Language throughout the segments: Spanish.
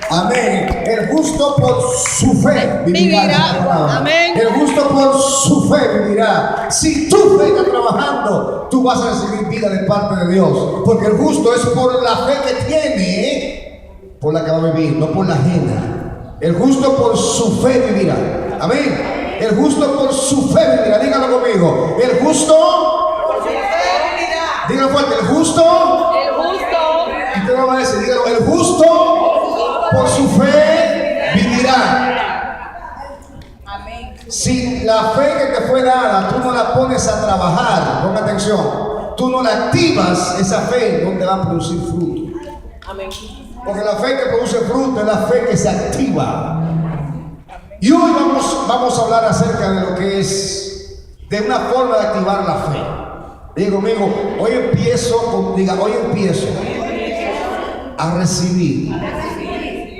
Amén. El justo por su fe vivirá. Amén. El justo por su fe vivirá. Si tu fe está trabajando, tú vas a recibir vida de parte de Dios. Porque el justo es por la fe que tiene, por la que va a vivir, no por la ajena. El justo por su fe vivirá. Amén. El justo por su fe vivirá. Dígalo conmigo. El justo Por su fe vivirá. dígalo fuerte. El justo. El justo. Y usted lo va a decir. Dígalo. El justo por su fe vivirá. Amén. Si la fe que te fue dada, tú no la pones a trabajar, ponga atención, tú no la activas, esa fe no te va a producir fruto. Amén. Porque la fe que produce fruto es la fe que se activa. Y hoy vamos a hablar acerca de lo que es, de una forma de activar la fe. Diga conmigo, hoy empiezo a recibir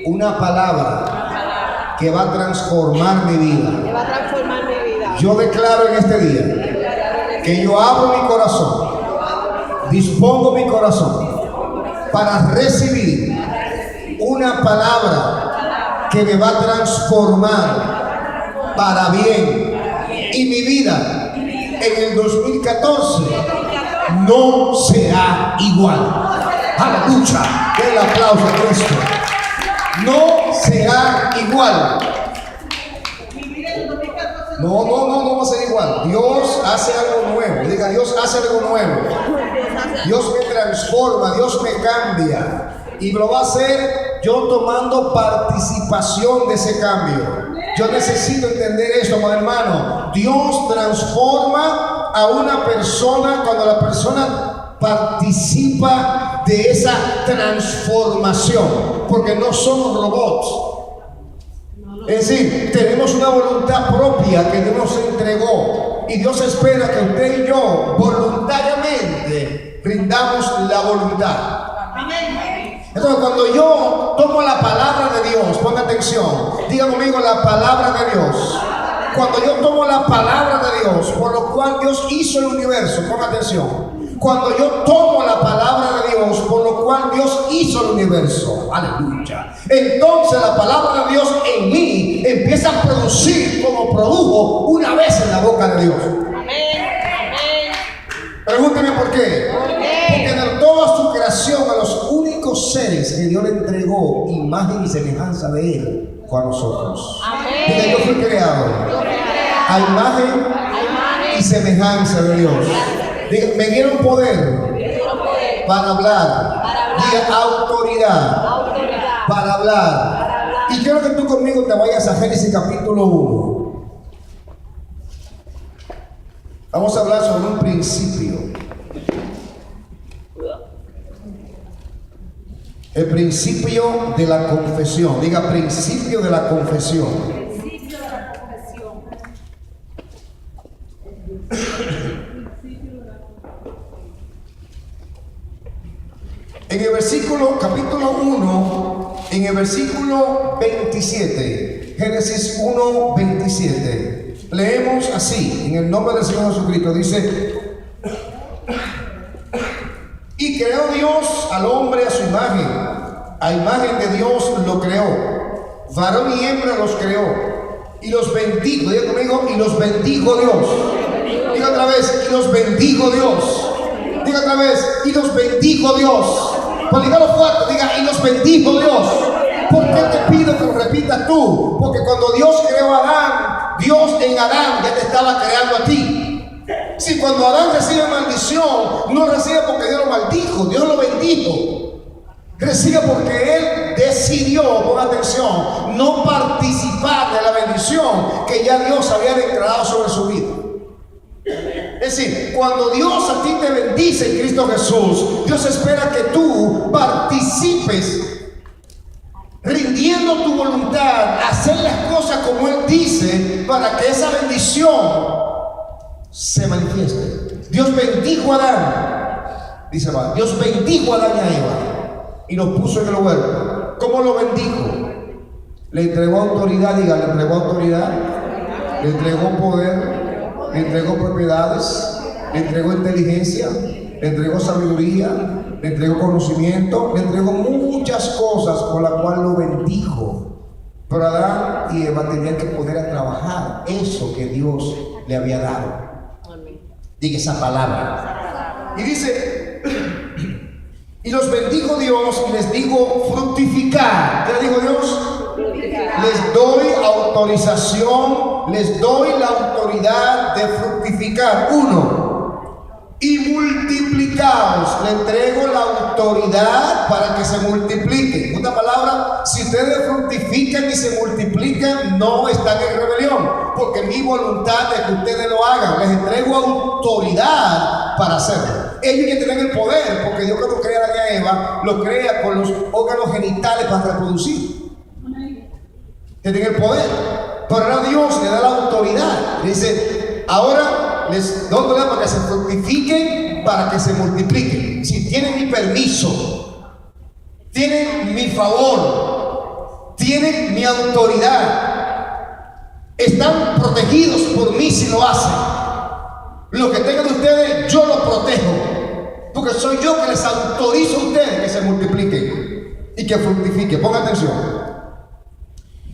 una palabra que va a transformar mi vida. Que va a transformar mi vida. Yo declaro en este día que yo abro mi corazón, dispongo mi corazón para recibir una palabra que me va a transformar para bien. Y mi vida en el 2014 no será igual. Aleluya. El aplauso a Cristo. No será igual. No va a ser igual. Dios hace algo nuevo. Diga, Dios hace algo nuevo. Dios me transforma, Dios me cambia. Y lo va a hacer yo tomando participación de ese cambio. Yo necesito entender esto, mi hermano. Dios transforma a una persona cuando la persona participa de esa transformación. Porque no somos robots. Es decir, tenemos una voluntad propia que Dios nos entregó. Y Dios espera que usted y yo voluntariamente rindamos la voluntad. Entonces, cuando yo tomo la palabra de Dios, ponga atención, diga conmigo la palabra de Dios. Cuando yo tomo la palabra de Dios, por lo cual Dios hizo el universo, ponga atención. Cuando yo tomo la palabra de Dios, por lo cual Dios hizo el universo, aleluya, entonces la palabra de Dios en mí empieza a producir como produjo una vez en la boca de Dios. Amén. Pregúnteme por qué. Porque de toda su creación, a los únicos seres que Dios le entregó imagen y semejanza de Él, fue a nosotros. Amén. Diga, yo fui creado a imagen y semejanza de Dios. Diga, me dieron poder para hablar. Diga, autoridad para hablar. Y quiero que tú conmigo te vayas a Génesis capítulo 1. Vamos a hablar sobre un principio. El principio de la confesión. Diga, principio de la confesión. Principio de la confesión. En el versículo, capítulo 1, en el versículo 27, Génesis 1, 27, leemos así, en el nombre del Señor Jesucristo, dice: y creó Dios al hombre a su imagen, a imagen de Dios lo creó, varón y hembra los creó, y los bendijo, diga conmigo, y los bendijo Dios. Diga otra vez, y los bendijo Dios. Diga otra vez, y los bendijo Dios. Pues dígalo fuerte, diga, y los bendijo Dios. ¿Por qué te pido que lo repitas tú? Porque cuando Dios creó a Adán, Dios en Adán ya te estaba creando a ti. Si cuando Adán recibe maldición, no recibe porque Dios lo maldijo, Dios lo bendijo. Recibe porque Él decidió, pon atención, no participar de la bendición que ya Dios había declarado sobre su vida. Es decir, cuando Dios a ti te bendice en Cristo Jesús, Dios espera que tú participes, rindiendo tu voluntad, hacer las cosas como Él dice, para que esa bendición se manifieste. Dios bendijo a Adán, dice Pablo, Dios bendijo a Adán y a Eva y los puso en el huerto. ¿Cómo lo bendijo? Le entregó autoridad, diga, le entregó autoridad, le entregó poder, le entregó propiedades, le entregó inteligencia, le entregó sabiduría, le entregó conocimiento, le entregó muchas cosas por las cuales lo bendijo. Pero Adán y Eva tenían que poner a trabajar eso que Dios le había dado. Amén. Diga esa palabra. Y dice, y los bendijo Dios y les digo fructificar. ¿Qué dijo Dios? Les doy autorización, les doy la autoridad de fructificar. 1. Y multiplicaos. Le entrego la autoridad para que se multipliquen. En una palabra, si ustedes fructifican y se multiplican, no están en rebelión, porque mi voluntad es que ustedes lo hagan. Les entrego autoridad para hacerlo. Ellos que tienen el poder, porque Dios, cuando crea a Adán y a Eva, lo crea con los órganos genitales para reproducir. Tienen el poder, pero ahora Dios le da la autoridad. Le dice, ahora les doy autoridad para que se fructifiquen, para que se multipliquen. Si tienen mi permiso, tienen mi favor, tienen mi autoridad, están protegidos por mí si lo hacen. Lo que tengan ustedes, yo lo protejo, porque soy yo que les autorizo a ustedes que se multipliquen y que fructifiquen. Pongan atención.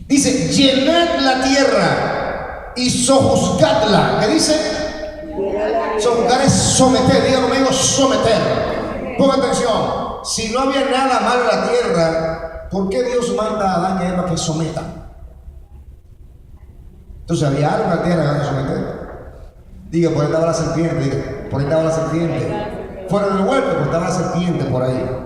Dice, llenad la tierra y sojuzgadla. ¿Qué dice? Sojuzgar es someter. Diga conmigo, someter. Ponga atención. Si no había nada malo en la tierra, ¿por qué Dios manda a Adán y a Eva que sometan? Entonces, ¿había algo en la tierra que someter? Diga, por ahí estaba la serpiente. Diga, por ahí estaba la serpiente. Fuera del huerto, pues estaba la serpiente por ahí.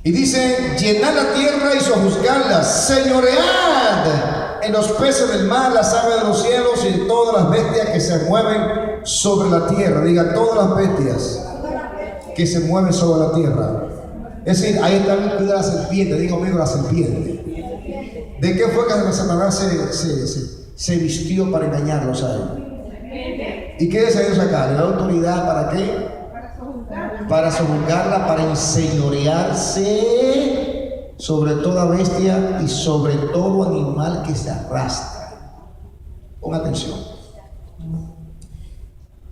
Y dice, llenad la tierra y sojuzgadla, señoread en los peces del mar, las aves de los cielos y en todas las bestias que se mueven sobre la tierra. Diga, todas las bestias que se mueven sobre la tierra. Es decir, ahí está incluida la serpiente. Diga conmigo, la serpiente. ¿De qué fue que Satanás se vistió para engañarlos a él? ¿Y qué desea sacar? ¿Le da autoridad para qué? Para sojuzgarla, para enseñorearse sobre toda bestia y sobre todo animal que se arrastra. Ponga atención.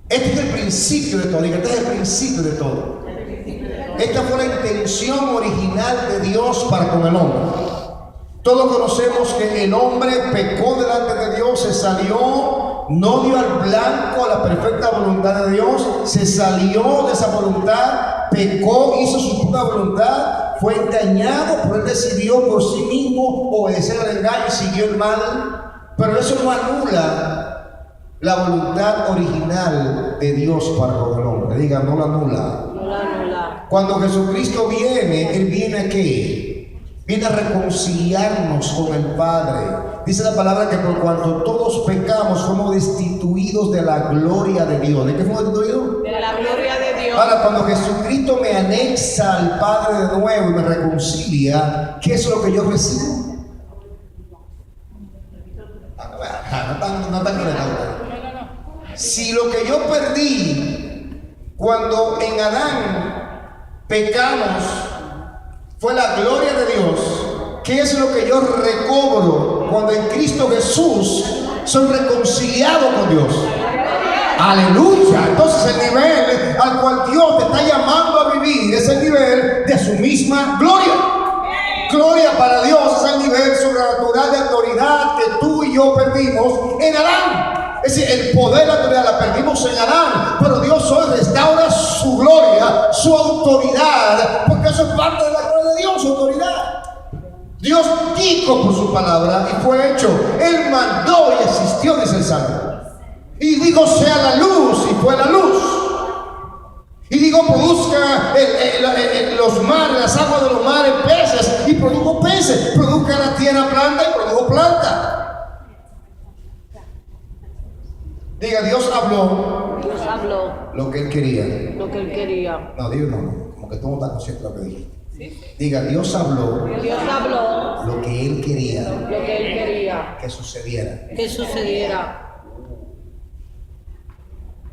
Este es el principio de todo. Este es el principio de todo. Esta fue la intención original de Dios para con el hombre. Todos conocemos que el hombre pecó delante de Dios, se salió, no dio al blanco a la perfecta voluntad de Dios, se salió de esa voluntad, pecó, hizo su pura voluntad, fue engañado, pero él decidió por sí mismo obedecer al engaño y siguió el mal. Pero eso no anula la voluntad original de Dios para con el hombre. Diga, no la anula. No la anula. Cuando Jesucristo viene, Él viene a ¿qué? Viene a reconciliarnos con el Padre. Dice la palabra que por cuanto todos pecamos, fuimos destituidos de la gloria de Dios. ¿De qué fuimos destituidos? De la gloria de Dios. Ahora, cuando Jesucristo me anexa al Padre de nuevo y me reconcilia, ¿qué es lo que yo recibo? No tan si lo que yo perdí cuando en Adán pecamos fue la gloria de Dios, ¿qué es lo que yo recobro cuando en Cristo Jesús soy reconciliado con Dios? Aleluya. Entonces el nivel al cual Dios te está llamando a vivir es el nivel de su misma gloria. Gloria para Dios es el nivel sobrenatural de autoridad que tú y yo perdimos en Adán. Es decir, el poder, la autoridad la perdimos en Adán, pero Dios hoy restaura su gloria, su autoridad, porque eso es parte de la gloria de Dios, su autoridad. Dios dijo por su palabra y fue hecho. Él mandó y existió, dice el Salmo. Y dijo, sea la luz, y fue la luz. Y digo, produzca los mares, las aguas de los mares, peces, y produjo peces. Produzca la tierra planta y produjo planta. Diga, Dios habló. Dios habló Lo que Él quería. lo que Él quería. No, Dios no, como que tú no estás consciente de lo que dijiste. Diga, Dios habló Dios habló lo que Él quería lo que Él quería que sucediera. que sucediera.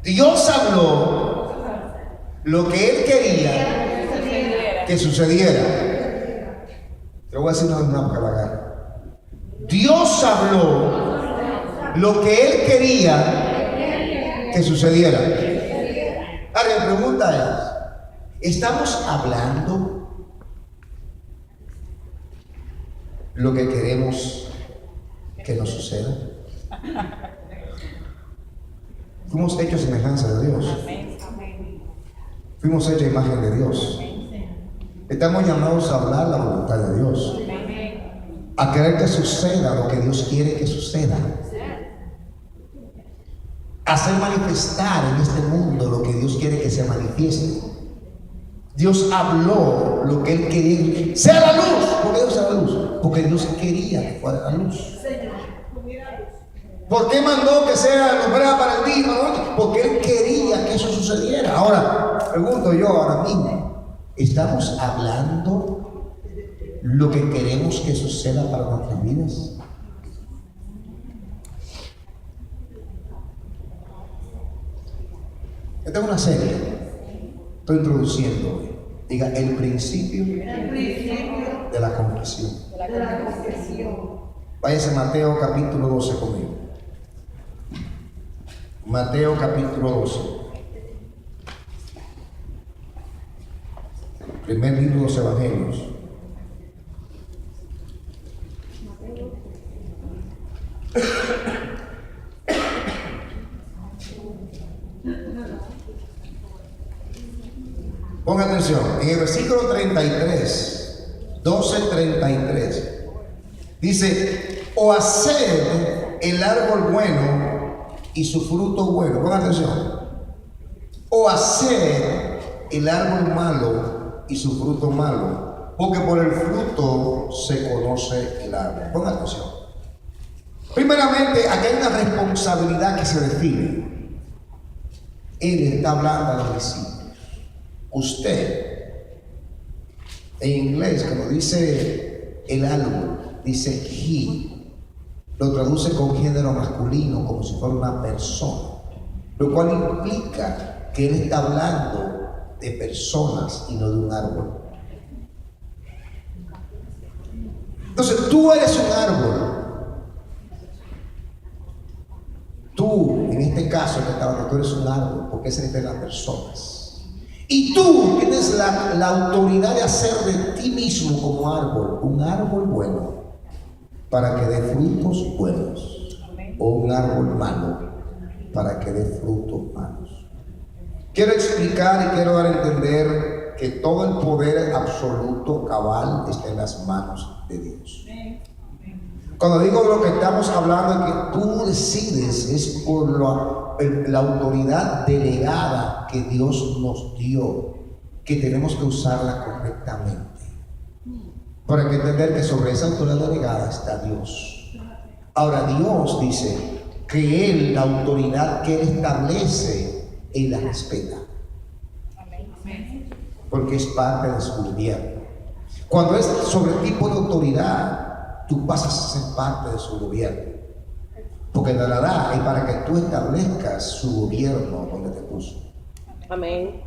Dios habló lo que Él quería que sucediera. Te voy a decir una vez más para que la agarre. Dios habló lo que Él quería que sucediera. Ahora, mi pregunta es, ¿Estamos hablando lo que queremos que nos suceda? Fuimos hechos semejanza de Dios. Fuimos hechos a imagen de Dios. Estamos llamados a hablar la voluntad de Dios, a querer que suceda lo que Dios quiere que suceda, a hacer manifestar en este mundo lo que Dios quiere que se manifieste. Dios habló lo que Él quería. ¡Sea la luz! ¿Por qué Dios sea la luz? Porque Dios quería que fuera la luz. ¿Por qué mandó que sea alumbrada para el día? Porque Él quería que eso sucediera. Ahora, pregunto yo ahora mismo, ¿estamos hablando lo que queremos que suceda para nuestras vidas? Esta es una serie. Estoy introduciendo. Diga, el principio de la confesión. Váyase a Mateo capítulo 12 conmigo. Mateo capítulo 12. Primer libro de los Evangelios. Ponga atención, en el versículo 33, 12:33, dice, o haced el árbol bueno y su fruto bueno. Ponga atención. O haced el árbol malo y su fruto malo, porque por el fruto se conoce el árbol. Ponga atención. Primeramente, aquí hay una responsabilidad que se define. Él está hablando a los discípulos. Usted, en inglés, cuando dice el árbol, dice he, lo traduce con género masculino, como si fuera una persona, lo cual implica que él está hablando de personas y no de un árbol. Entonces, tú eres un árbol. Tú, en este caso, tú eres un árbol, porque se refiere a las personas. Y tú tienes la autoridad de hacer de ti mismo como árbol, un árbol bueno, para que dé frutos buenos, o un árbol malo, para que dé frutos malos. Quiero explicar y quiero dar a entender que todo el poder absoluto, cabal, está en las manos de Dios. Cuando digo lo que estamos hablando es que tú decides, es por la autoridad delegada que Dios nos dio, que tenemos que usarla correctamente. Pero hay que entender que sobre esa autoridad delegada está Dios. Ahora Dios dice que Él, la autoridad que Él establece, Él la respeta. Porque es parte de su gobierno. Cuando es sobre tipo de autoridad, tú pasas a ser parte de su gobierno, porque te la da y para que tú establezcas su gobierno donde te puso. Amén.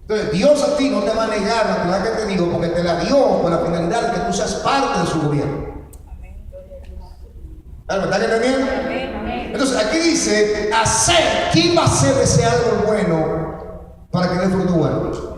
Entonces Dios a ti no te va a negar la autoridad que te digo, porque te la dio con la finalidad de que tú seas parte de su gobierno. ¿Me están entendiendo? Entonces aquí dice hacer. ¿Quién va a hacer ese árbol bueno para que dé fruto bueno?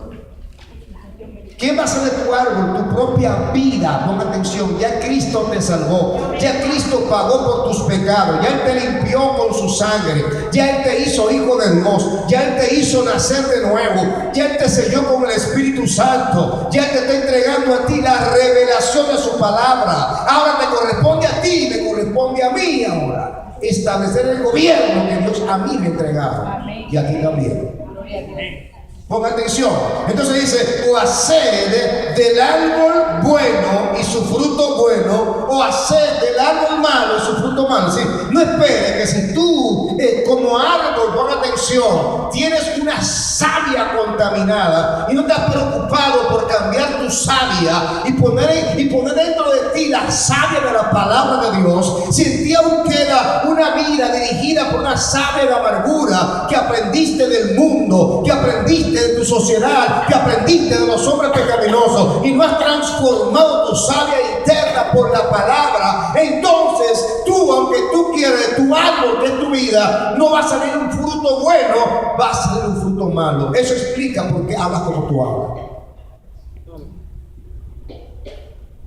¿Quién va a hacer de tu árbol tu propia vida? Ponga atención, ya Cristo te salvó, ya Cristo pagó por tus pecados, ya Él te limpió con su sangre, ya Él te hizo hijo de Dios, ya Él te hizo nacer de nuevo, ya Él te selló con el Espíritu Santo, ya Él te está entregando a ti la revelación de su palabra. Ahora te corresponde a ti, me corresponde a mí ahora establecer el gobierno que Dios a mí me entregaba. Y a ti también. Ponga atención. Entonces dice, o haced del árbol bueno y su fruto bueno, o haced del árbol malo y su fruto malo. ¿Sí? No esperes que si tú como árbol, ponga atención, tienes una savia contaminada y no te has preocupado por cambiar tu savia y poner dentro de ti la savia de la palabra de Dios, si en ti aún queda una vida dirigida por una savia de amargura que aprendiste del mundo, que aprendiste de tu sociedad, que aprendiste de los hombres pecaminosos y no has transformado tu savia interna por la palabra, entonces tú tú, aunque tú quieres, tu árbol que es tu vida, no va a salir un fruto bueno, va a salir un fruto malo. Eso explica por qué hablas como tú hablas.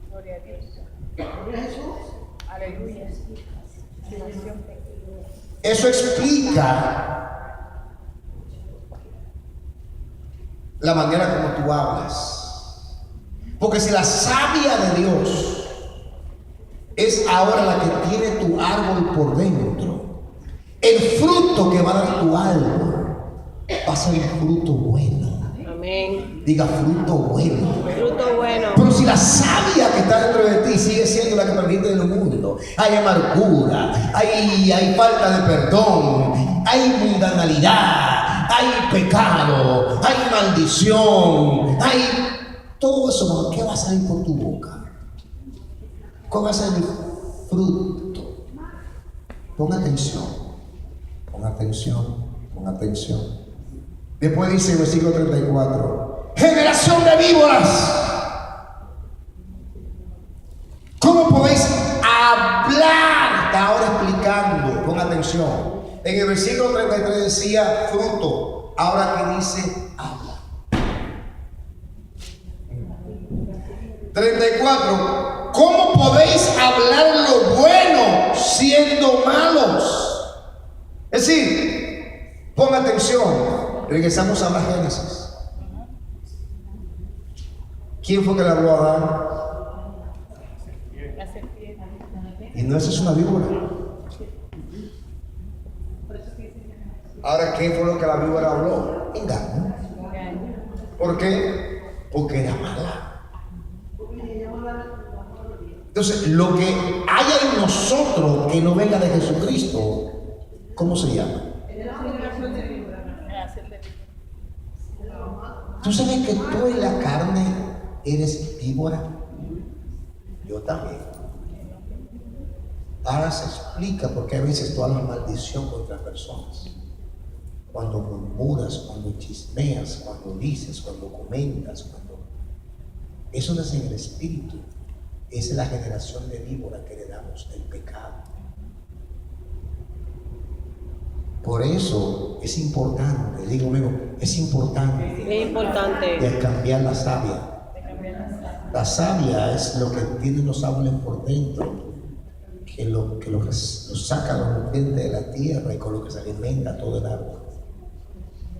Gloria a Dios. Gloria a Jesús. Aleluya. Eso explica la manera como tú hablas. Porque si la savia de Dios es ahora la que tiene tu árbol por dentro, el fruto que va a dar tu árbol va a ser un fruto bueno. Amén. Diga fruto bueno. Fruto bueno. Pero si la savia que está dentro de ti sigue siendo la que permite del mundo, hay amargura, hay falta de perdón, hay mundanalidad, hay pecado, hay maldición, hay todo eso, ¿qué va a salir por tu boca? ¿Cuál va a ser el fruto? Pon atención, pon atención, pon atención. Después dice el versículo 34, generación de víboras, ¿cómo podéis hablar? Está ahora explicando, pon atención. En el versículo 33 decía fruto, ahora que dice habla. 34, ¿cómo podéis hablar lo bueno siendo malos? Es decir, pon atención. Regresamos a la Génesis. ¿Quién fue que le habló a Adán? La serpiente. Y no, esa es una víbora. Ahora, ¿qué fue lo que la víbora habló? Engaño. ¿Por qué? Porque era mala. Entonces, lo que haya en nosotros que no venga de Jesucristo, ¿cómo se llama? ¿Tú sabes que tú en la carne eres víbora? Yo también. Ahora se explica por qué a veces tú hablas maldición contra personas. Cuando murmuras, cuando chismeas, cuando dices, cuando comentas, cuando... Eso no es en el espíritu. Esa es la generación de víbora que heredamos del pecado. Por eso es importante, digo amigo, es importante cambiar la savia. La savia es lo que tienen los árboles por dentro, que lo saca los nutrientes de la tierra y con lo que se alimenta todo el árbol.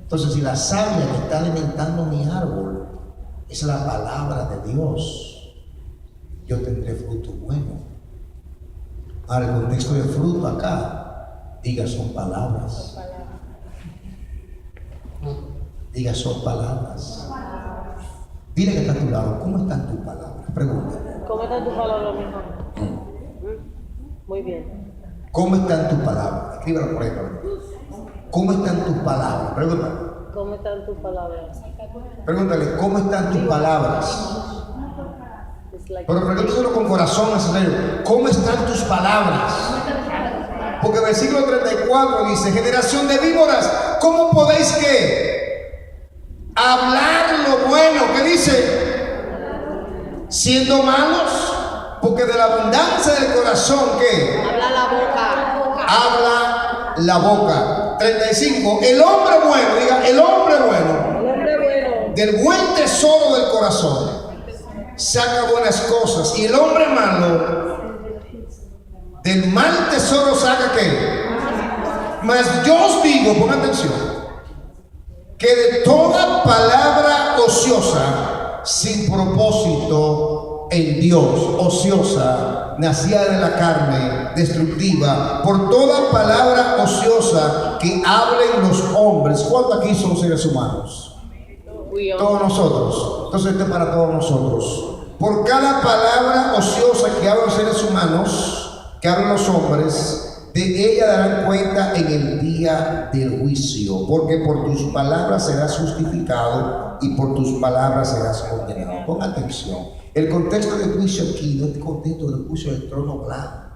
Entonces, si la savia que está alimentando mi árbol es la palabra de Dios, yo tendré fruto bueno. Ahora, el contexto de fruto acá, diga son palabras. Diga son palabras. Dile que está a tu lado, ¿cómo están tus palabras? Pregúntale. ¿Cómo están tus palabras, mi hijo? Muy bien. ¿Cómo están tus palabras? Escríbelo por ahí. ¿Cómo están tus palabras? Pregúntale. ¿Cómo están tus palabras? Pregúntale, ¿cómo están tus palabras? Pero pregúntaselo con corazón, en serio. ¿Cómo están tus palabras? Porque el versículo 34 dice, generación de víboras, ¿cómo podéis qué? Hablar lo bueno. ¿Qué dice? Siendo malos, porque de la abundancia del corazón, ¿qué? Habla la boca. Habla la boca. 35, el hombre bueno, diga, el hombre bueno, El hombre bueno. del buen tesoro del corazón, saca buenas cosas. Y el hombre malo, del mal tesoro saca ¿qué? Mas yo os digo, pon atención, que de toda palabra ociosa, sin propósito en Dios, ociosa, nacida de la carne, destructiva, por toda palabra ociosa que hablen los hombres. ¿Cuántos aquí son seres humanos? Todos nosotros. Entonces esto es para todos nosotros. Por cada palabra ociosa que hablan los seres humanos, que hablan los hombres, de ella darán cuenta en el día del juicio, porque por tus palabras serás justificado y por tus palabras serás condenado. Pon atención. El contexto del juicio aquí no es el contexto del juicio del trono blanco.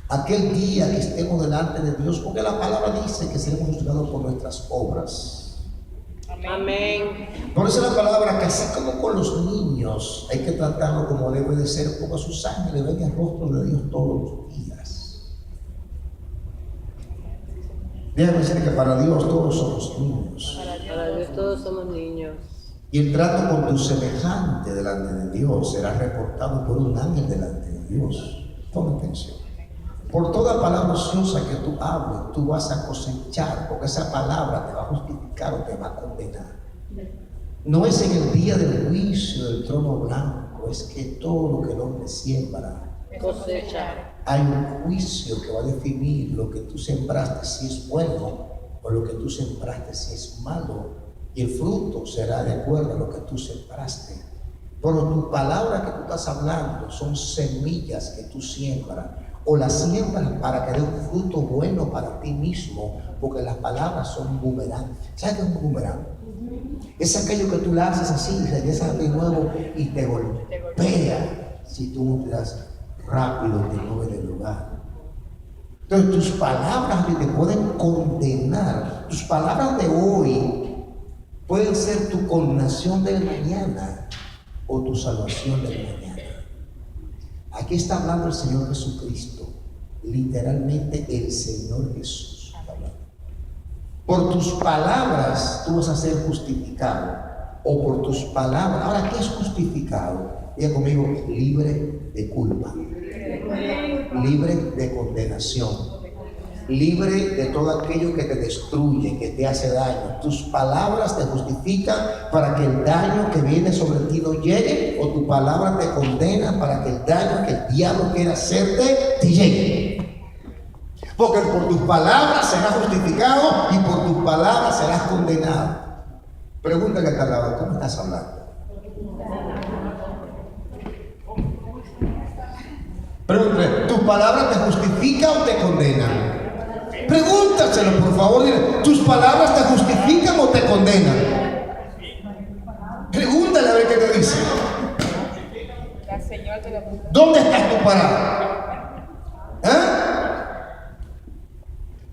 Aquel día que estemos delante de Dios, porque la palabra dice que seremos juzgados por nuestras obras. Amén. Por eso la palabra que así como con los niños hay que tratarlo como debe de ser, porque a su sangre ven el rostro de Dios todos los días. Déjame decir que para Dios todos somos niños. Para Dios todos somos niños. Y el trato con tu semejante delante de Dios será reportado por un ángel delante de Dios. Toma atención. Por toda palabra ociosa que tú hables, tú vas a cosechar, porque esa palabra te va a justificar o te va a condenar. No es en el día del juicio del trono blanco, es que todo lo que el hombre siembra Cosecha. hay un juicio que va a definir lo que tú sembraste, si es bueno, o lo que tú sembraste, si es malo, y el fruto será de acuerdo a lo que tú sembraste. Pero tus palabras que tú estás hablando son semillas que tú siembras, o las siembras para que dé un fruto bueno para ti mismo, porque las palabras son boomerang. ¿Sabes qué es un boomerang? Es aquello que tú lanzas así y regresas de nuevo y te golpea si tú no te das rápido, te mueves del lugar. Entonces tus palabras te pueden condenar. Tus palabras de hoy pueden ser tu condenación del mañana o tu salvación del mañana. Aquí está hablando el Señor Jesucristo, literalmente el Señor Jesús. Por tus palabras tú vas a ser justificado, o por tus palabras. Ahora, ¿qué es justificado? Diga conmigo, libre de culpa, libre de condenación, libre de todo aquello que te destruye, que te hace daño. Tus palabras te justifican para que el daño que viene sobre ti no llegue, o tu palabra te condena para que el daño que el diablo quiere hacerte te llegue. Porque por tus palabras serás justificado y por tus palabras serás condenado. Pregúntale a cada lado, ¿cómo estás hablando? Pregúntale, ¿tus palabras te justifican o te condenan? Pregúntaselo, por favor. Dile, ¿tus palabras te justifican o te condenan? Pregúntale a ver qué te dice. ¿Dónde estás tú parado?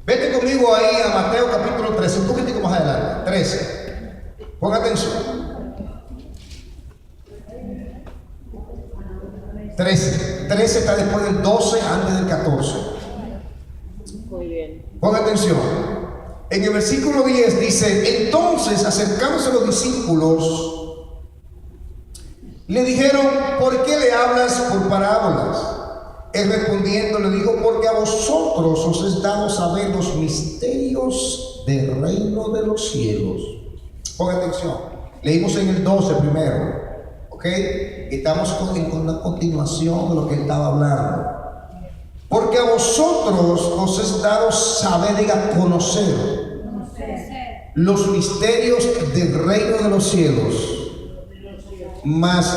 Vete conmigo ahí a Mateo capítulo 13, un poquitico más adelante. 13. Pon atención. 13. 13 está después del 12, antes del 14. Muy bien. Pon atención. En el versículo 10 dice: entonces, acercándose a los discípulos, le dijeron: ¿por qué le hablas por parábolas? Él respondiendo le dijo: porque a vosotros os es dado saber los misterios del reino de los cielos. Pon atención. Leímos en el 12 primero, ¿ok? Estamos con la continuación de lo que él estaba hablando. Porque a vosotros os es dado saber, diga, conocer los misterios del reino de los cielos, mas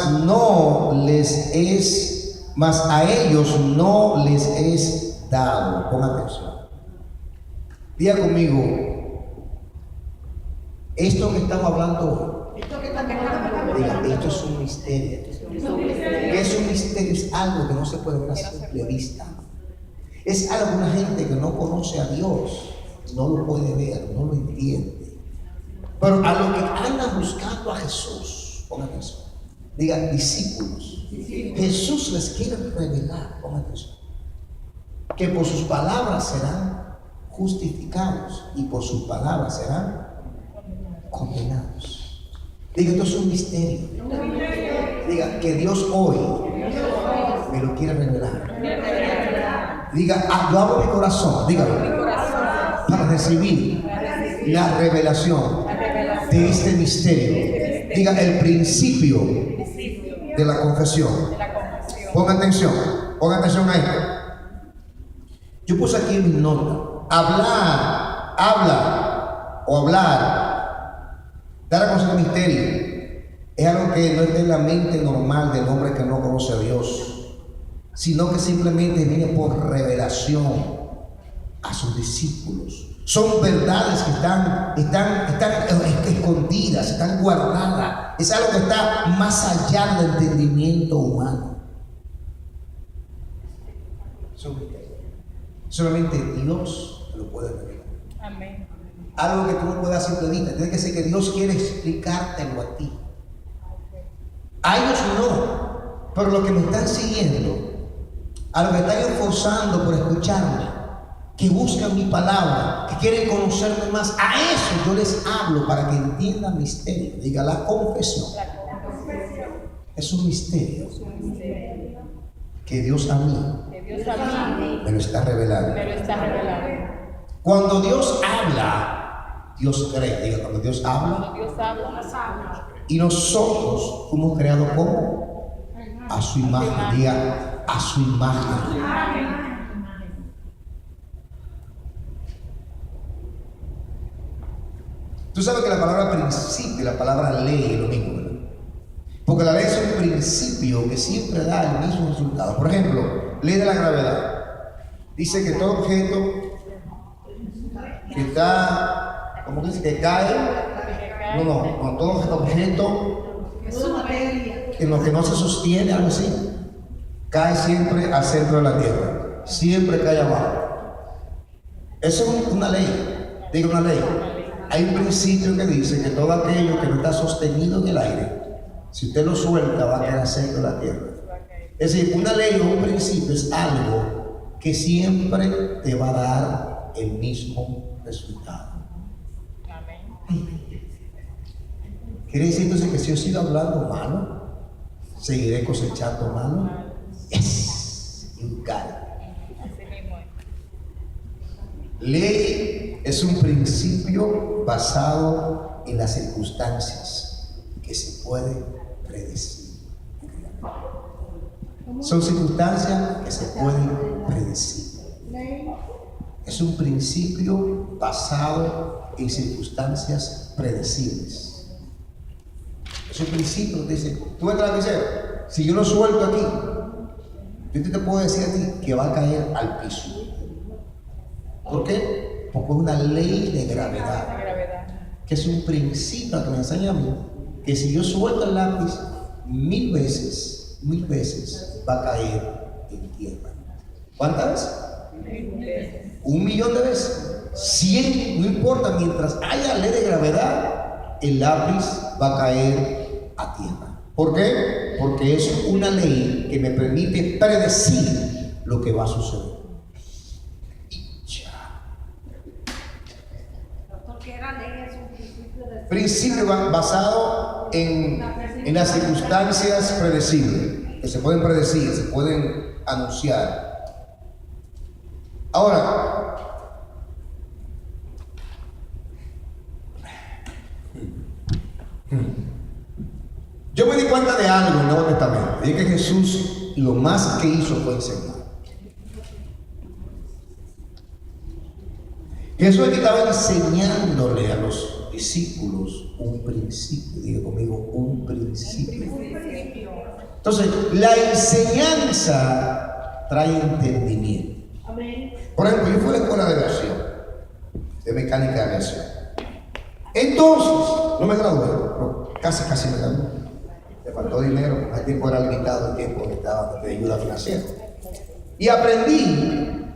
a ellos no les es dado. Pongan atención. Diga conmigo, esto que estamos hablando hoy, diga, esto es un misterio. ¿Qué es un misterio? Es algo que no se puede ver a simple vista. Es algo que una gente que no conoce a Dios no lo puede ver, no lo entiende. Pero a los que andan buscando a Jesús, pongan atención, diga, discípulos, Jesús les quiere revelar, pongan atención, que por sus palabras serán justificados y por sus palabras serán condenados. Diga, esto es un misterio. Diga, que Dios hoy me lo quiere revelar. Diga, yo abro mi corazón, dígalo, para recibir la revelación de este misterio. Diga, el principio de la confesión. Pongan atención a esto. Yo puse aquí en mi nota: hablar, dar a conocer el misterio, es algo que no está en la mente normal del hombre que no conoce a Dios, sino que simplemente viene por revelación a sus discípulos. Son verdades que están escondidas, están guardadas. Es algo que está más allá del entendimiento humano. Solamente Dios lo puede revelar. Amén. Algo que tú no puedas simple vista. Tiene que ser que Dios quiere explicártelo a ti. A ellos no, pero los que me están siguiendo, a los que están esforzando por escucharme, que buscan mi palabra, que quieren conocerme más. A eso yo les hablo para que entiendan misterio. Diga, la confesión es un misterio que Dios a mí me lo está revelando. Cuando Dios habla, Dios cree. Diga, cuando Dios habla, y nosotros fuimos creados como a su imagen. Diga, a su imagen. Tú sabes que la palabra principio y la palabra ley es lo mismo, ¿verdad? Porque la ley es un principio que siempre da el mismo resultado. Por ejemplo, ley de la gravedad. Dice que todo objeto que está, ¿cómo dice? Que cae. No, todo objeto en lo que no se sostiene, algo así, cae siempre al centro de la tierra. Siempre cae abajo. Eso es una ley. Digo, una ley. Hay un principio que dice que todo aquello que no está sostenido en el aire, si usted lo suelta, va a quedar seco en la tierra. Es decir, una ley o un principio es algo que siempre te va a dar el mismo resultado. ¿Quiere decir entonces que si yo sigo hablando malo, seguiré cosechando malo? Yes, you got it. Ley es un principio basado en las circunstancias que se puede predecir. Son circunstancias que se pueden predecir. Es un principio basado en circunstancias predecibles. Es un principio que dice, tú entras a decir, si yo lo suelto aquí, yo te puedo decir a ti que va a caer al piso. ¿Por qué? Porque es una ley de gravedad, que es un principio que me enseña a mí, que si yo suelto el lápiz 1000 veces va a caer en tierra. ¿Cuántas veces? 1.000.000 de veces. 100, no importa, mientras haya ley de gravedad, el lápiz va a caer a tierra. ¿Por qué? Porque es una ley que me permite predecir lo que va a suceder. Principio basado en las circunstancias predecibles, que se pueden predecir, se pueden anunciar. Ahora, yo me di cuenta de algo en el Nuevo Testamento, y es que Jesús lo más que hizo fue enseñar. Jesús estaba enseñándole a los discípulos un principio. Diga conmigo, un principio. Entonces, la enseñanza trae entendimiento. Por ejemplo, yo fui a la escuela de aviación, de mecánica de aviación. Entonces, no me gradué, pero casi me gradué. Me faltó dinero, el tiempo era limitado, el tiempo estaba de ayuda financiera. Y aprendí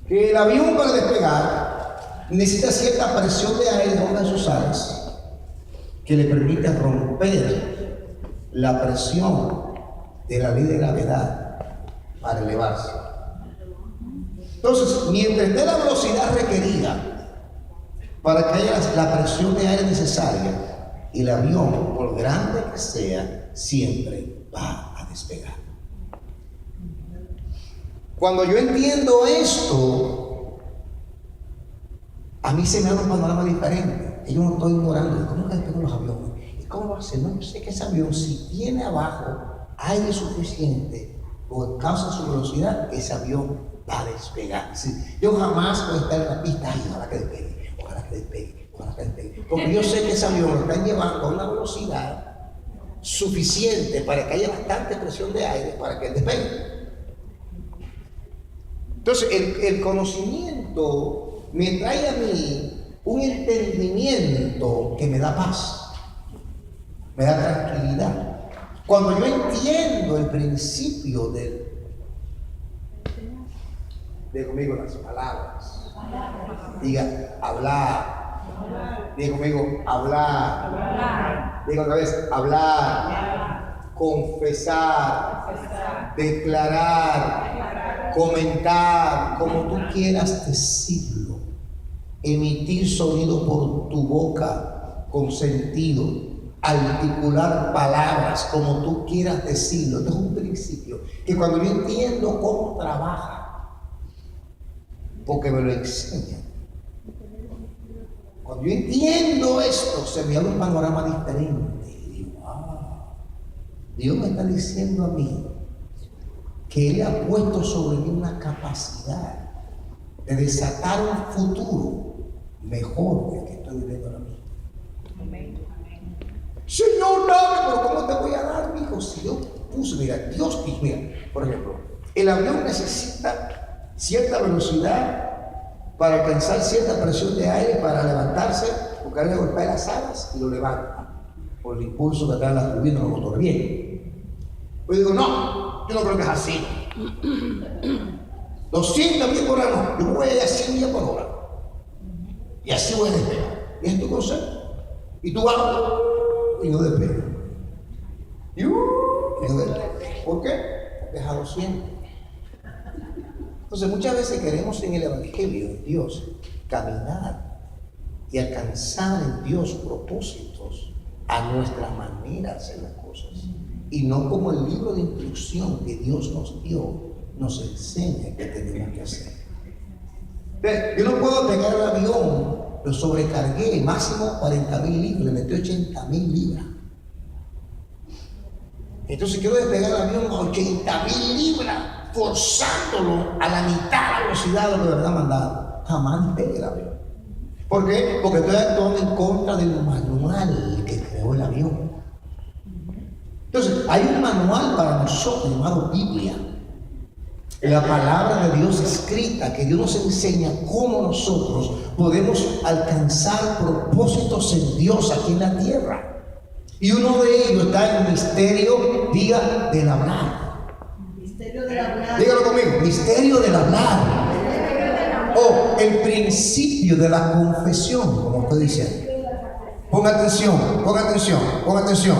que el avión para despegar necesita cierta presión de aire en una de sus alas que le permite romper la presión de la ley de gravedad para elevarse. Entonces, mientras esté la velocidad requerida para que haya la presión de aire necesaria, el avión, por grande que sea, siempre va a despegar. Cuando yo entiendo esto, a mí se me da un panorama diferente. Yo no estoy ignorando. ¿Cómo que despegan los aviones? ¿Y cómo va a ser? No, yo sé que ese avión, si tiene abajo aire suficiente por causa de su velocidad, ese avión va a despegar. Sí. Yo jamás voy a estar en la pista y ojalá que despegue, ojalá que despegue, ojalá que despegue. Porque yo sé que ese avión lo están llevando a una velocidad suficiente para que haya bastante presión de aire para que él despegue. Entonces, el conocimiento me trae a mí un entendimiento que me da paz, me da tranquilidad. Cuando yo entiendo el principio de conmigo las palabras, diga hablar, diga conmigo hablar, diga otra vez hablar, confesar, declarar, comentar, como tú quieras decirlo, emitir sonido por tu boca con sentido, articular palabras como tú quieras decirlo. Esto es un principio que cuando yo entiendo cómo trabaja, porque me lo enseñan, cuando yo entiendo esto, se me abre un panorama diferente. Y digo, Dios me está diciendo a mí que Él ha puesto sobre mí una capacidad de desatar un futuro mejor del que estoy viviendo ahora mismo. Amén. Señor, dame, pero ¿cómo te voy a dar, mi hijo? Si yo puse, mira, Dios, mira, por ejemplo, el avión necesita cierta velocidad para alcanzar cierta presión de aire para levantarse, porque ahora le golpea las alas y lo levanta por el impulso que traen las turbinas los motores. Bien. Pues digo, no, yo no creo que es así. 200 millas por hora no, yo voy a ir a 100 millas por hora. Y así voy a despegar. ¿Y es tu concepto? Y tú vas y no despegas. Y no despegas. ¿Por qué? Porque es a 200. Entonces muchas veces queremos en el Evangelio de Dios caminar y alcanzar en Dios propósitos a nuestra manera de hacer las cosas y no como el libro de instrucción que Dios nos dio nos enseña que tenemos que hacer. Yo no puedo pegar el avión, lo sobrecargué máximo 40,000 libras, le metí 80,000 libras. Entonces quiero despegar el avión a 80,000 libras, forzándolo a la mitad de la velocidad de lo que de verdad mandado. Jamás despegue el avión. ¿Por qué? Porque estoy actuando en contra del manual que creó el avión. Entonces, hay un manual para nosotros llamado Biblia. La palabra de Dios escrita, que Dios nos enseña cómo nosotros podemos alcanzar propósitos en Dios aquí en la tierra. Y uno de ellos está en el misterio, diga, del hablar. Misterio del hablar. Dígalo conmigo, misterio del hablar. O el principio de la confesión, como estoy diciendo. Ponga atención, ponga atención, ponga atención.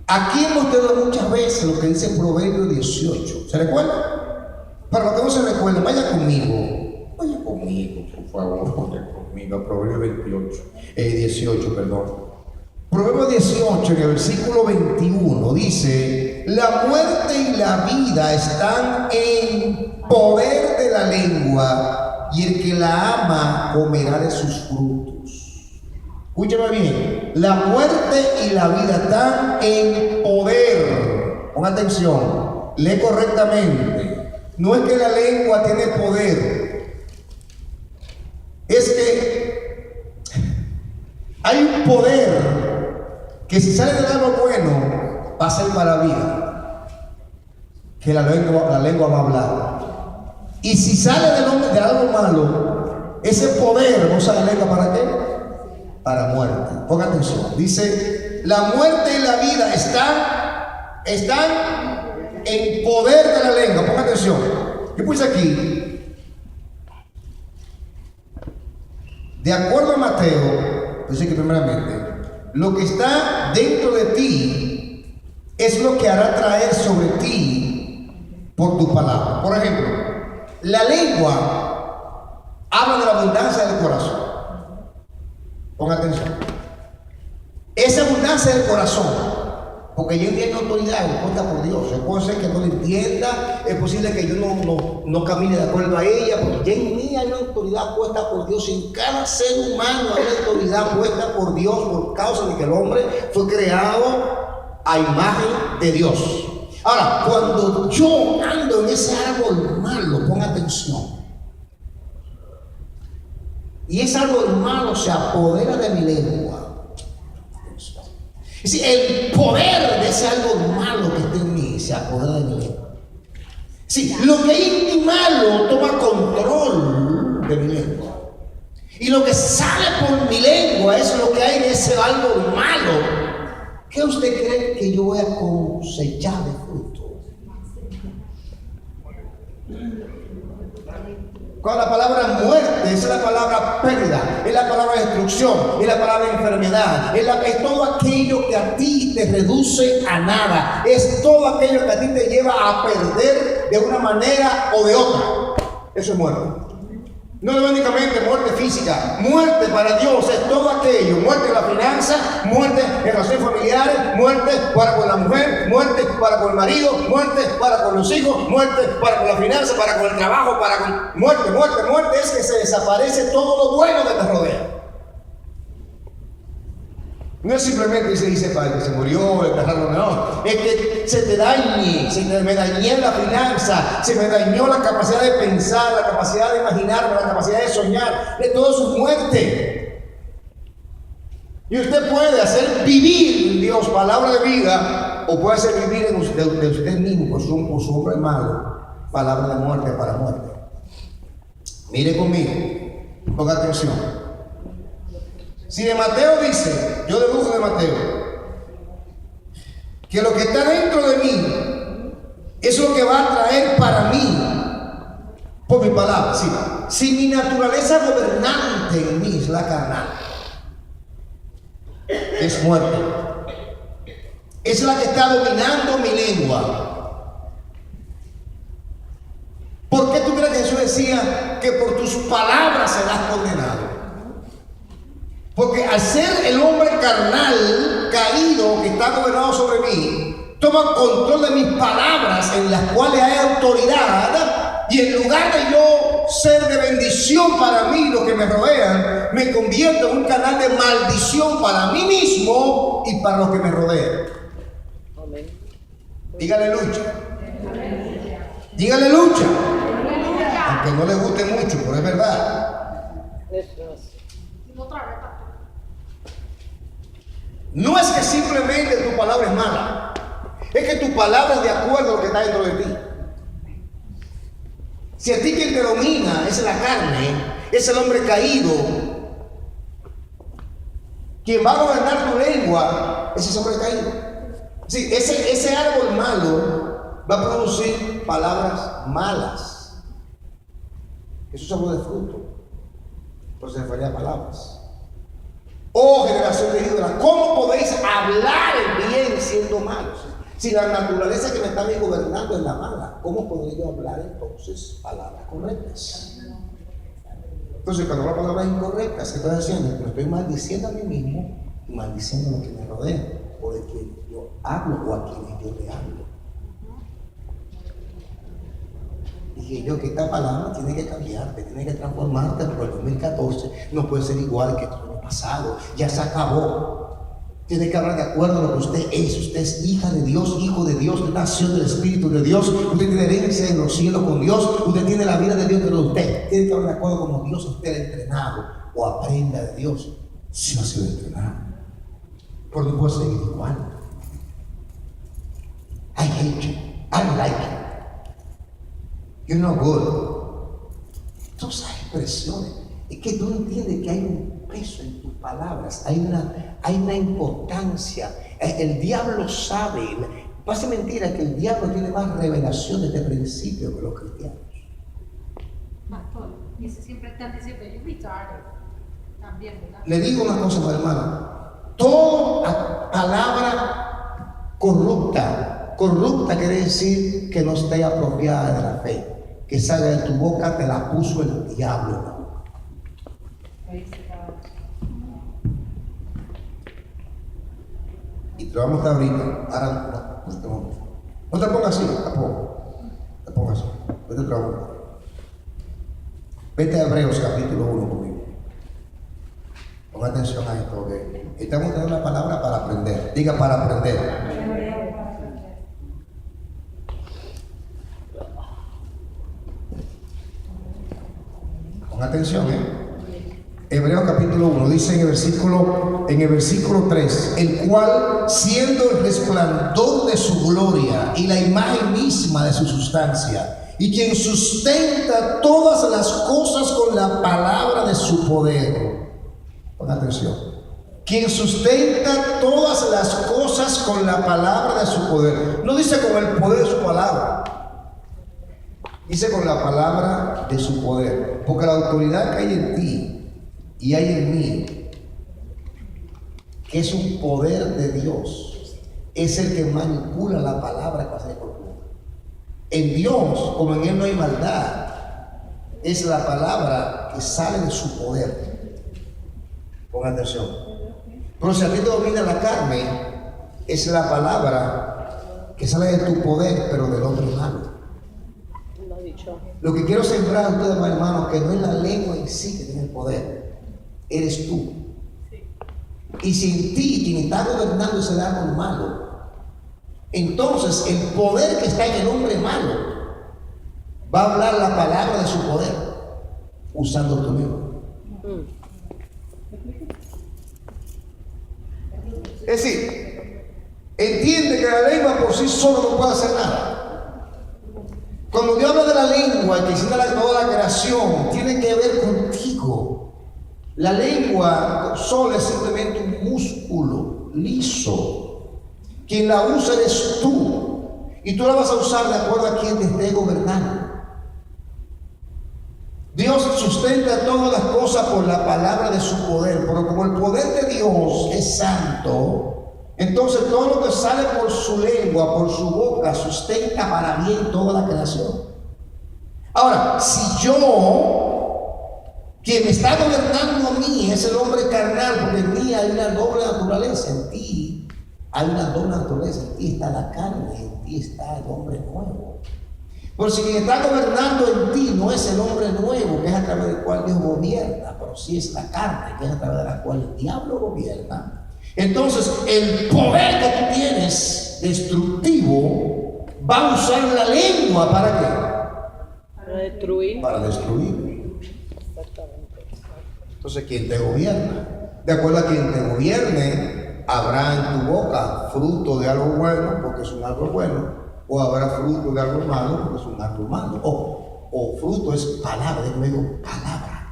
Aquí hemos tenido muchas veces lo que dice Proverbios 18. ¿Se recuerda? Para los que no se recuerden, vaya conmigo, por favor, vaya conmigo a Proverbios 18, perdón. Proverbios 18, en el versículo 21, dice: la muerte y la vida están en poder de la lengua, y el que la ama comerá de sus frutos. Escúchame bien, la muerte y la vida están en poder. Pon atención, lee correctamente. No es que la lengua tiene poder, es que hay un poder que si sale del algo bueno va a ser para la vida, que la lengua va a hablar. Y si sale de algo malo, ese poder usa la lengua ¿para qué? Para muerte. Ponga atención, dice: la muerte y la vida están en poder de la lengua. Ponga atención, yo puse aquí, de acuerdo a Mateo, dice que primeramente lo que está dentro de ti es lo que hará traer sobre ti por tu palabra. Por ejemplo, la lengua habla de la abundancia del corazón. Ponga atención. Esa abundancia del corazón, porque yo entiendo autoridad impuesta por Dios. Es posible que no lo entienda, es posible que yo no camine de acuerdo a ella, porque ya en mí hay una autoridad puesta por Dios. En cada ser humano hay una autoridad puesta por Dios por causa de que el hombre fue creado a imagen de Dios. Ahora, cuando yo ando en ese árbol malo, ponga atención, y ese árbol malo se apodera de mi lengua. Es decir, el poder de ese árbol malo que está en mí se apodera de mi lengua. Sí, lo que hay en mi malo toma control de mi lengua. Y lo que sale por mi lengua es lo que hay en ese árbol malo. ¿Qué usted cree que yo voy a cosechar de fruto? Con la palabra muerte, esa es la palabra pérdida, es la palabra destrucción, es la palabra enfermedad, es todo aquello que a ti te reduce a nada, es todo aquello que a ti te lleva a perder de una manera o de otra. Eso es muerte. No es únicamente muerte física. Muerte para Dios es todo aquello. Muerte en la finanza, muerte en relaciones familiares, muerte para con la mujer, muerte para con el marido, muerte para con los hijos, muerte para con la finanza, para con el trabajo, para con... Muerte, muerte, muerte es que se desaparece todo lo bueno que te rodea. No es simplemente se dice padre, se murió, el enterraron, no. Es que se te dañe, me dañé la finanza, se me dañó la capacidad de pensar, la capacidad de imaginarme, la capacidad de soñar, de todo su muerte. Y usted puede hacer vivir en Dios palabra de vida, o puede hacer vivir de usted mismo por su hombre malo, palabra de muerte para muerte. Mire conmigo, ponga atención. Si de Mateo dice, yo dedujo de Mateo, que lo que está dentro de mí es lo que va a traer para mí, por mi palabra, sí. Si mi naturaleza gobernante en mí es la carnal, es muerte, es la que está dominando mi lengua. ¿Por qué tú crees que Jesús decía que por tus palabras serás condenado? Porque al ser el hombre carnal, caído, que está gobernado sobre mí, toma control de mis palabras en las cuales hay autoridad, y en lugar de yo ser de bendición para mí, los que me rodean, me convierto en un canal de maldición para mí mismo y para los que me rodean. Dígale lucha. Dígale lucha. Aunque no le guste mucho, pero es verdad. No es que simplemente tu palabra es mala, es que tu palabra es de acuerdo a lo que está dentro de ti. Si a ti quien te domina es la carne, es el hombre caído, quien va a gobernar tu lengua es ese hombre caído. Sí, ese árbol malo va a producir palabras malas. Eso es árbol de fruto, pero se refería a palabras. Oh generación de ídolas, ¿cómo podéis hablar el bien siendo malos? Si la naturaleza que me está gobernando es la mala, ¿cómo podré yo hablar entonces palabras correctas? Entonces, cuando hablo palabras incorrectas, ¿qué estoy haciendo? Me estoy maldiciendo a mí mismo y maldiciendo a los que me rodean, o de quien yo hablo o a quienes yo le hablo. Dije yo que esta palabra tiene que cambiarte, tiene que transformarte, porque el 2014 no puede ser igual que el año pasado, ya se acabó. Tiene que hablar de acuerdo a lo que usted es. Usted es hija de Dios, hijo de Dios, nación del Espíritu de Dios. Usted tiene herencia en los cielos con Dios. Usted tiene la vida de Dios dentro de usted. Tiene que hablar de acuerdo como Dios usted ha entrenado, o aprenda de Dios si no ha sido entrenado. Porque no puede seguir igual. I hate you, I like you, you're no good. Todas esas expresiones. Es que tú entiendes que hay un peso en tus palabras, hay una importancia. El diablo sabe, parece mentira que el diablo tiene más revelación de este principio que los cristianos. Pastor, y eso siempre están diciendo, you retarded. También, ¿verdad? Le digo una cosa, mi hermana, toda palabra corrupta quiere decir que no esté apropiada de la fe, que salga de tu boca, te la puso el diablo. Y te lo vamos a dar ahorita. Ahora no te pongas así, tampoco. Te pongas así. Vete a trabajar. Vete a Hebreos capítulo 1 conmigo. Ponga atención a esto, porque estamos dando una palabra para aprender. Diga para aprender. Ponga atención, Hebreos capítulo 1 dice en el versículo 3, el cual siendo el resplandor de su gloria y la imagen misma de su sustancia, y quien sustenta todas las cosas con la palabra de su poder. Pon atención. Quien sustenta todas las cosas con la palabra de su poder. No dice con el poder de su palabra. Dice con la palabra de su poder. Porque la autoridad que hay en ti y hay en mí, que es un poder de Dios, es el que manipula la palabra que hace por tú. En Dios, como en Él no hay maldad, es la palabra que sale de su poder. Pongan atención. Pero si a ti te domina la carne, es la palabra que sale de tu poder, pero del hombre malo. Lo que quiero sembrar a ustedes, hermanos, que no es la lengua en sí que tiene el poder, eres tú. Y si en ti quien está gobernando es el árbol malo, entonces el poder que está en el hombre malo va a hablar la palabra de su poder usando tu lengua. Es decir, entiende que la lengua por sí sola no puede hacer nada. Cuando Dios habla de la lengua que hiciste toda la creación, tiene que ver contigo. La lengua sola es simplemente un músculo liso. Quien la usa eres tú. Y tú la vas a usar de acuerdo a quien te esté gobernando. Dios sustenta todas las cosas por la palabra de su poder. Pero como el poder de Dios es santo, entonces todo lo que sale por su lengua, por su boca, sustenta para bien toda la creación. Ahora, si yo, quien me está gobernando a mí, es el hombre carnal, porque en mí hay una doble naturaleza, en ti hay una doble naturaleza, en ti está la carne, en ti está el hombre nuevo. Pero si quien está gobernando en ti no es el hombre nuevo, que es a través del cual Dios gobierna, pero sí es la carne, que es a través de la cual el diablo gobierna. Entonces, el poder que tú tienes destructivo va a usar la lengua ¿para qué? Para destruir. Para destruir. Exactamente. Entonces, ¿quién te gobierna? De acuerdo a quien te gobierne, habrá en tu boca fruto de algo bueno, porque es un árbol bueno, o habrá fruto de algo malo, porque es un árbol malo. O fruto es palabra, digo palabra.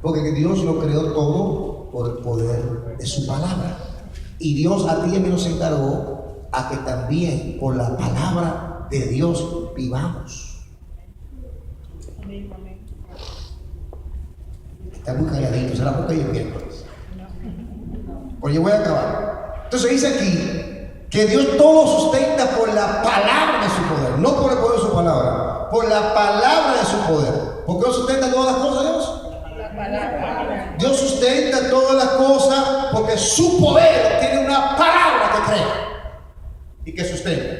Porque Dios lo creó todo por el poder de su palabra. Y Dios a ti y a mí nos encargó a que también por la palabra de Dios vivamos. Está muy calladito, será porque yo quiero. Pues yo voy a acabar. Entonces dice aquí que Dios todo sustenta por la palabra de su poder, no por el poder de su palabra, por la palabra de su poder. ¿Por qué Dios sustenta todas las cosas, Dios? Dios sustenta todas las cosas porque su poder tiene una palabra que crea y que sustenta.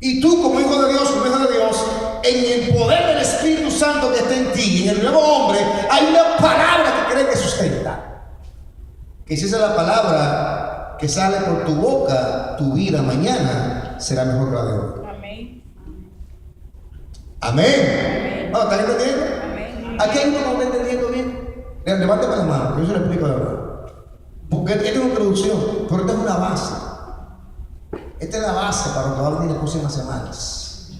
Y tú como hijo de Dios, como hija de Dios, en el poder del Espíritu Santo que está en ti, en el nuevo hombre, hay una palabra que cree que sustenta. Que si esa es la palabra que sale por tu boca, tu vida mañana será mejor que la de hoy. Amén. Amén. ¿No? ¿Están entendiendo? Amén. Aquí hay uno que no está entendiendo bien. Levántame la mano, que yo se lo explico de verdad. Porque esta es una introducción, pero esta es una base. Esta es la base para lo que va a venir las próximas semanas.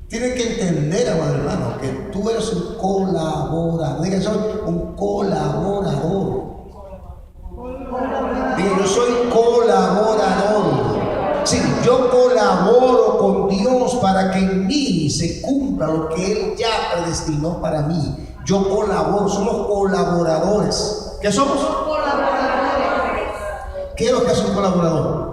Tienen que entender, amado hermano, que tú eres un colaborador. Diga, soy un colaborador. Diga, yo soy colaborador. Sí, yo colaboro con Dios para que en mí se cumpla lo que Él ya predestinó para mí. Yo colaboro, somos colaboradores. ¿Qué somos? Colaboradores. ¿Qué es lo que hace un colaborador?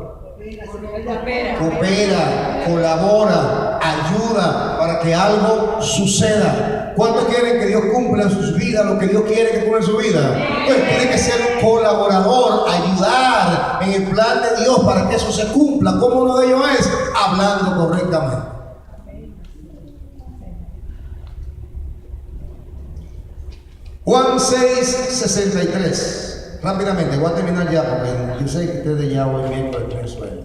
Coopera, colabora, ayuda para que algo suceda. ¿Cuántos quieren que Dios cumpla en sus vidas lo que Dios quiere que cumpla en su vida? Pues tiene que ser un colaborador, ayudar en el plan de Dios para que eso se cumpla. ¿Cómo uno de ellos es? Hablando correctamente. Juan 6:63. Rápidamente, voy a terminar ya porque yo sé que ustedes ya hoy miércoles tienen sueño.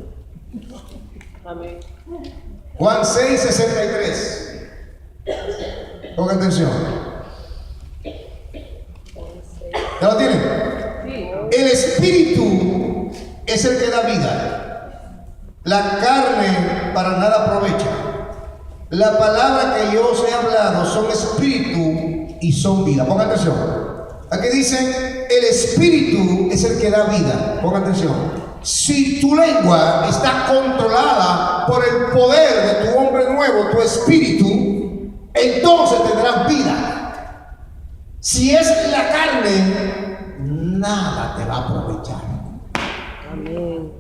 Amén. Juan 6:63. Pongan atención. ¿Ya lo tienen? El espíritu es el que da vida. La carne para nada aprovecha. La palabra que yo os he hablado son espíritu y son vida. Pongan atención. Aquí dicen, el espíritu es el que da vida. Pongan atención. Si tu lengua está controlada por el poder de tu hombre nuevo, tu espíritu, entonces tendrás vida. Si es la carne, nada te va a aprovechar. Amén.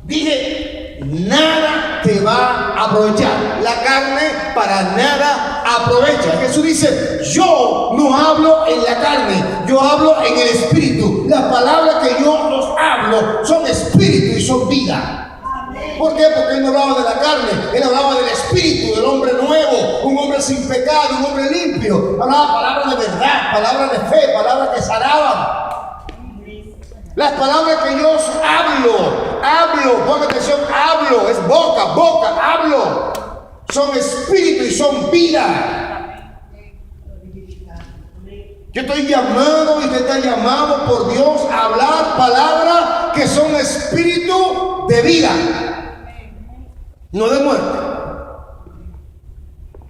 Dije, nada te va a aprovechar. La carne para nada aprovecha. Jesús dice, yo no hablo en la carne, yo hablo en el espíritu. Las palabras que yo os hablo son espíritu y son vida. ¿Por qué? Porque él no hablaba de la carne, él hablaba del espíritu, del hombre nuevo, un hombre sin pecado, un hombre limpio. Hablaba palabras de verdad, palabras de fe, palabras que sanaban. Las palabras que yo os hablo, ponga atención, hablo, es boca, hablo. Son espíritu y son vida. Yo estoy llamado y usted está llamado por Dios a hablar palabras que son espíritu de vida, no de muerte.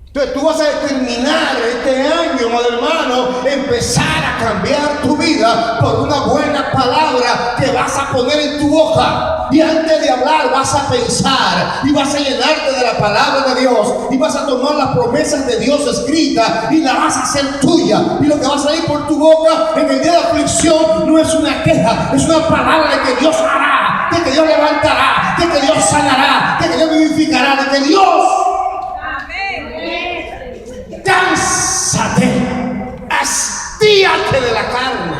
Entonces tú vas a terminar este año, amado hermano, empezar a cambiar tu vida por una buena palabra que vas a poner en tu boca. Y antes de hablar vas a pensar y vas a llenarte de la palabra de Dios y vas a tomar las promesas de Dios escritas y la vas a hacer tuya. Y lo que va a salir por tu boca en el día de aflicción no es una queja, es una palabra de que Dios hará, de que Dios levantará, de que Dios sanará, de que Dios vivificará, de que Dios... Cánsate, hastíate de la carne,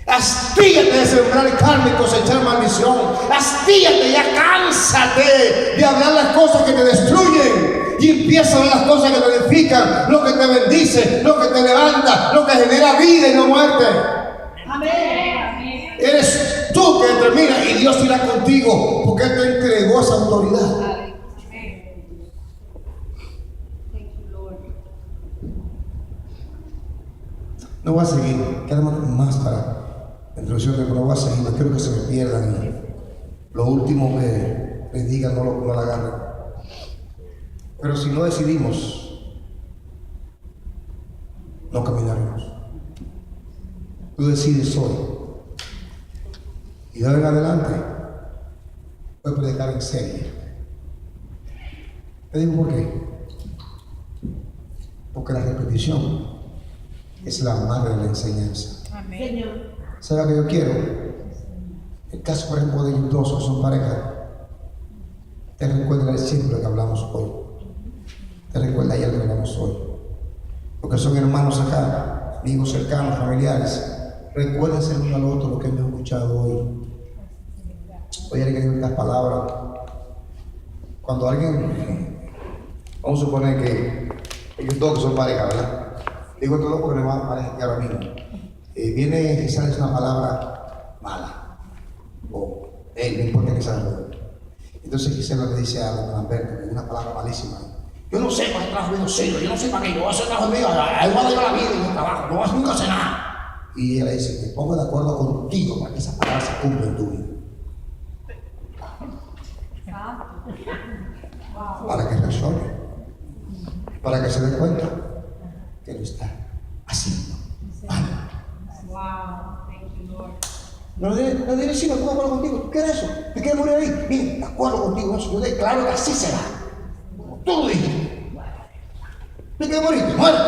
hastíate de sembrar carne y cosechar maldición, hastíate, ya cánsate de hablar las cosas que te destruyen y empieza a ver las cosas que te edifican, lo que te bendice, lo que te levanta, lo que genera vida y no muerte. Amén. Eres tú que determina y Dios irá contigo porque Él te entregó esa autoridad. No voy a seguir, queda más para la introducción de que no voy a seguir, no quiero que se me pierdan. Lo último que les diga no lo agarren. Pero si no decidimos, no caminaremos. Tú decides hoy. Y de ahora en adelante, voy a predicar en serio. Te digo por qué. Porque la repetición es la madre de la enseñanza. Amén. ¿Sabe lo que yo quiero? El caso, por ejemplo, de ellos dos que son pareja. Te recuerda siempre lo que hablamos hoy. Te recuerda ayer lo que hablamos hoy. Porque son hermanos acá, amigos cercanos, familiares. Recuérdense uno al otro lo que hemos escuchado hoy. Hoy hay que decir estas palabras. Cuando alguien, vamos a suponer que ellos dos que son pareja, ¿verdad? Digo todo porque me va a parecer ahora mismo. Viene quizás una palabra mala, o no importa que sea bueno. Entonces Gisela le dice a don Lamberto, una palabra malísima. Yo no sé para qué trabajo mío sirvo, yo no sé para qué, yo voy a hacer trabajo mío, ahí voy a dar la vida y el trabajo, no vas nunca a hacer nada. Y ella le dice, me pongo de acuerdo contigo para que esa palabra se cumpla en tu vida. Para que resuelva, para que se dé cuenta que lo está haciendo mal. No le decimos, estoy de acuerdo contigo, ¿tú quieres eso? ¿Te quieres morir ahí? Bien, de acuerdo contigo, eso. Yo declaro que así será. Como tú lo dijiste. ¿Te quieres morir? ¡Muerte!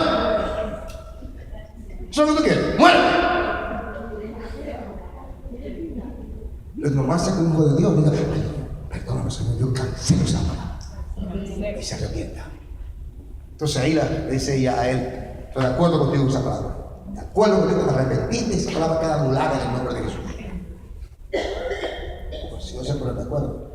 ¿Eso es lo que tú quieres? ¡Muerte! Lo normal es que un hijo de Dios diga, perdóname, Señor, yo cancelo esa palabra. Y se arrepienta. Entonces ahí le dice ella a él, estoy de acuerdo contigo con esa palabra. De acuerdo contigo, te arrepentiste, esa palabra queda anulada en el nombre de Jesús. Pues si no se pone de acuerdo,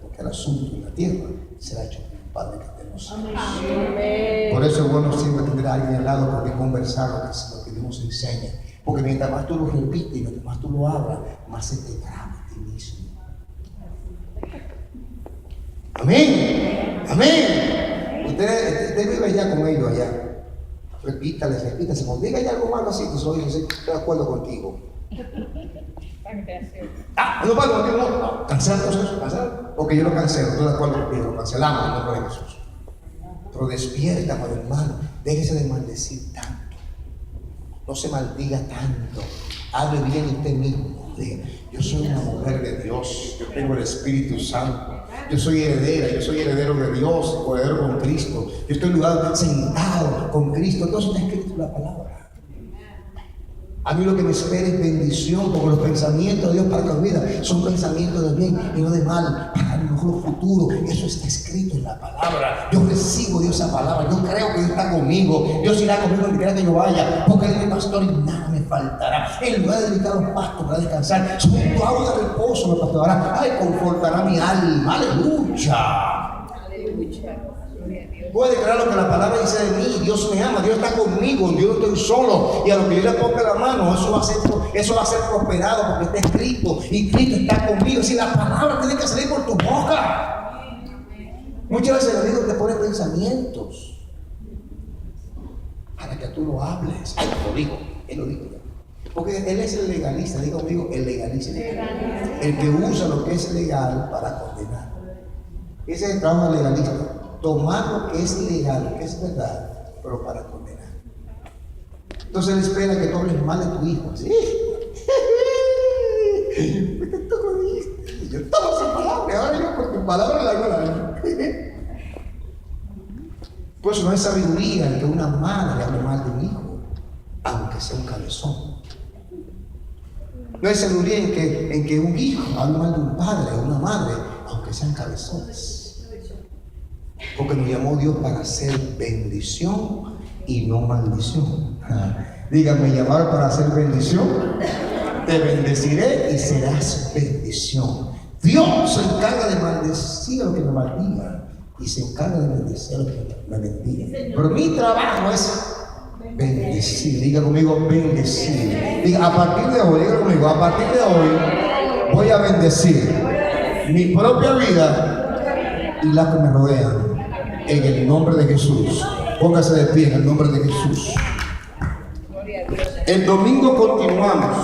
porque el asunto en la tierra será hecho por el Padre que tenemos. Amén. Por eso es bueno siempre tener a alguien al lado porque conversar lo que Dios nos enseña. Porque mientras más tú lo repites y mientras más tú lo hablas, más se te graba a ti mismo. Amén. Amén. Usted vive ya con ellos allá. Repítale. Cuando diga ya algo malo así, pues oye, estoy de acuerdo contigo. No puedo contigo, no. Cancela eso, cancela. Porque yo lo cancelo, estoy de acuerdo contigo, lo cancelamos en el nombre de Jesús. Pero despierta, mi hermano, déjese de maldecir tanto. No se maldiga tanto. Hable bien usted mismo. Diga, yo soy una mujer de Dios, yo tengo el Espíritu Santo. Yo soy heredera, yo soy heredero de Dios, heredero con Cristo. Yo estoy en lugar sentado con Cristo. Entonces está escrito la palabra. A mí lo que me espera es bendición, porque los pensamientos de Dios para mi vida son pensamientos de bien y no de mal, para mi mejor futuro. Eso está escrito en la palabra. Yo recibo de esa palabra, yo creo que Dios está conmigo. Dios irá conmigo donde quiera que yo vaya, porque Él es mi pastor y nada me faltará. Él me va a dedicar a los pastos para descansar. Sobre tu agua de reposo me pastorará. Ay, confortará mi alma. Aleluya. Aleluya. Gloria a Dios. Puedo declarar lo que la palabra dice de mí. Dios me ama, Dios está conmigo, yo no estoy solo. Y a lo que yo le ponga la mano, eso va a ser prosperado, porque está escrito. Y Cristo está conmigo. Si la palabra tiene que salir por tu boca. Muchas veces el enemigo te pone pensamientos para que tú lo hables. Ay, lo digo, Él lo dijo. Porque Él es el legalista, diga conmigo, el legalista. El que usa lo que es legal para condenar. Ese es el trabajo del legalista. Tomar lo que es legal, lo que es verdad, pero para condenar. Entonces Él espera que tú hables mal de tu hijo. ¿Sí? ¿Por qué tú jodiste? Yo estaba sin palabras, ahora yo por tu palabra la hago daño. Pues no es sabiduría el que una madre hable mal de un hijo, aunque sea un cabezón. No es sabiduría en que un hijo hable mal de un padre o una madre, aunque sean cabezones. Porque nos llamó Dios para hacer bendición y no maldición. Dígame, llamar para hacer bendición. Te bendeciré y serás bendición. Dios se encarga de maldecir a los que me maldigan y se encarga de bendecir a los que me bendigan. Pero mi trabajo es bendecir. Diga conmigo, bendecir. Diga, a partir de hoy, diga conmigo, a partir de hoy voy a bendecir mi propia vida y las que me rodean. En el nombre de Jesús. Póngase de pie en el nombre de Jesús. Gloria a Dios. El domingo continuamos